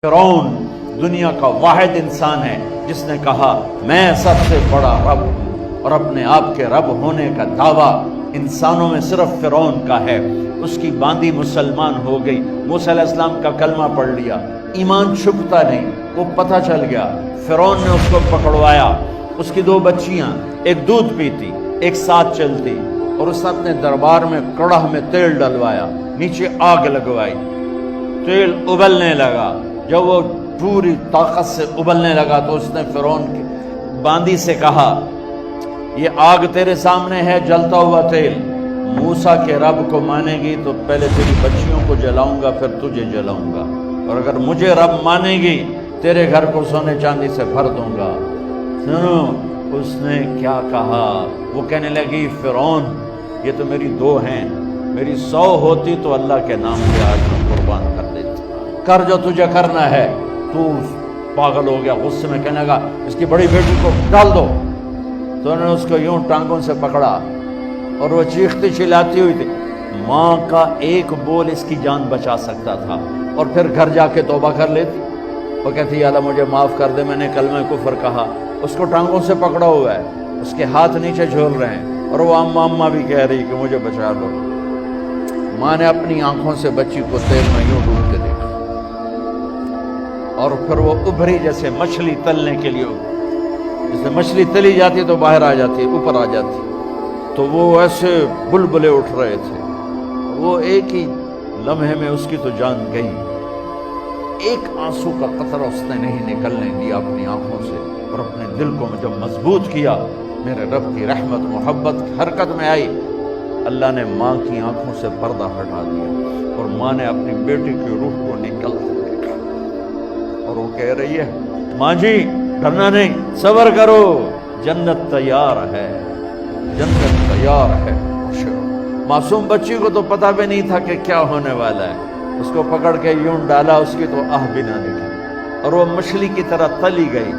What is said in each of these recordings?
فرعون دنیا کا واحد انسان ہے جس نے کہا میں سب سے بڑا رب ہوں، اور اپنے آپ کے رب ہونے کا دعویٰ انسانوں میں صرف فرعون کا ہے۔ اس کی باندی مسلمان ہو گئی، موسیٰ علیہ السلام کا کلمہ پڑھ لیا، ایمان چھپتا نہیں، وہ پتہ چل گیا۔ فرعون نے اس کو پکڑوایا، اس کی 2 بچیاں، ایک دودھ پیتی ایک ساتھ چلتی، اور اس نے اپنے دربار میں کڑاہ میں تیل ڈلوایا، نیچے آگ لگوائی، تیل ابلنے لگا۔ جب وہ پوری طاقت سے ابلنے لگا تو اس نے فرعون کی باندی سے کہا یہ آگ تیرے سامنے ہے، جلتا ہوا تیل، موسیٰ کے رب کو مانے گی تو پہلے تیری بچیوں کو جلاؤں گا، پھر تجھے جلاؤں گا، اور اگر مجھے رب مانے گی تیرے گھر کو سونے چاندی سے بھر دوں گا۔ سنو اس نے کیا کہا، وہ کہنے لگی فرعون یہ تو میری 2 ہیں، میری 100 ہوتی تو اللہ کے نام پہ آج میں قربان کر دیتی، کر جو تجھے کرنا ہے۔ تو پاگل ہو گیا، غصے میں کہنے لگا اس کی بڑی بیٹی کو ڈال دو۔ تو انہوں نے اس کو یوں ٹانگوں سے پکڑا اور وہ چیختی چلاتی ہوئی تھی۔ ماں کا ایک بول اس کی جان بچا سکتا تھا، اور پھر گھر جا کے توبہ کر لیتی، وہ کہتی یا اللہ مجھے معاف کر دے، میں نے کلمہ کفر کہا۔ اس کو ٹانگوں سے پکڑا ہوا ہے، اس کے ہاتھ نیچے جھول رہے ہیں، اور وہ اماں اماں بھی کہہ رہی کہ مجھے بچا لو۔ ماں نے اپنی آنکھوں سے بچی کو تیل میں یوں ڈوب کے دیکھا، اور پھر وہ ابھری جیسے مچھلی تلنے کے لیے، جیسے مچھلی تلی جاتی تو باہر آ جاتی، اوپر آ جاتی، تو وہ ایسے بلبلے اٹھ رہے تھے۔ وہ ایک ہی لمحے میں اس کی تو جان گئی، ایک آنسو کا قطرہ اس نے نہیں نکلنے دیا اپنی آنکھوں سے، اور اپنے دل کو جب مضبوط کیا، میرے رب کی رحمت محبت حرکت میں آئی۔ اللہ نے ماں کی آنکھوں سے پردہ ہٹا دیا، اور ماں نے اپنی بیٹی کی روح کو نکلتے دیکھا، اور وہ کہہ رہی ہے ماں جی ڈرنا نہیں، صبر کرو، جنت تیار ہے، جنت تیار ہے۔ معصوم بچی کو تو پتہ بھی نہیں تھا کہ کیا ہونے والا ہے، اس کو پکڑ کے یوں ڈالا، اس کی تو آہ بھی نہ نکلی، اور وہ مچھلی کی طرح تلی گئی۔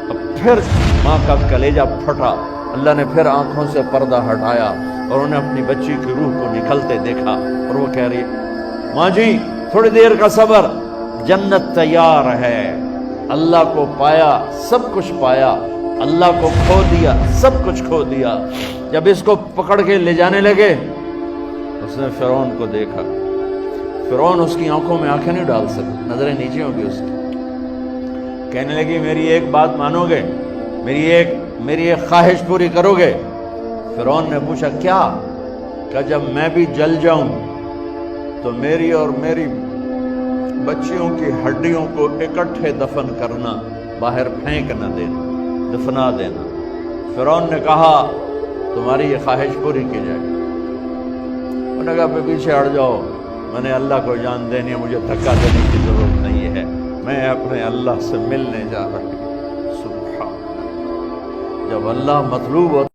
اب پھر ماں کا کلیجہ پھٹا، اللہ نے پھر آنکھوں سے پردہ ہٹایا، اور انہیں اپنی بچی کی روح کو نکلتے دیکھا، اور وہ کہہ رہی ہے ماں جی تھوڑی دیر کا صبر، جنت تیار ہے۔ اللہ کو پایا سب کچھ پایا، اللہ کو کھو دیا سب کچھ کھو دیا۔ جب اس کو پکڑ کے لے جانے لگے، اس نے فرعون کو دیکھا، فرعون اس کی آنکھوں میں آنکھیں نہیں ڈال سکتا، نظریں نیچے ہوگی اس کی۔ کہنے لگی میری ایک بات مانو گے، میری ایک خواہش پوری کرو گے؟ فرعون نے پوچھا کیا؟ کہ جب میں بھی جل جاؤں تو میری اور میری بچیوں کی ہڈیوں کو اکٹھے دفن کرنا، باہر پھینک نہ دینا، دفنا دینا۔ فرعون نے کہا تمہاری یہ خواہش پوری کی جائے۔ انہوں نے کہا پیچھے ہٹ جاؤ، میں نے اللہ کو جان دینی ہے، مجھے دھکا دینے کی ضرورت نہیں ہے، میں اپنے اللہ سے ملنے جا رہی ہوں۔ سبحان اللہ، جب اللہ مطلوب ہوتا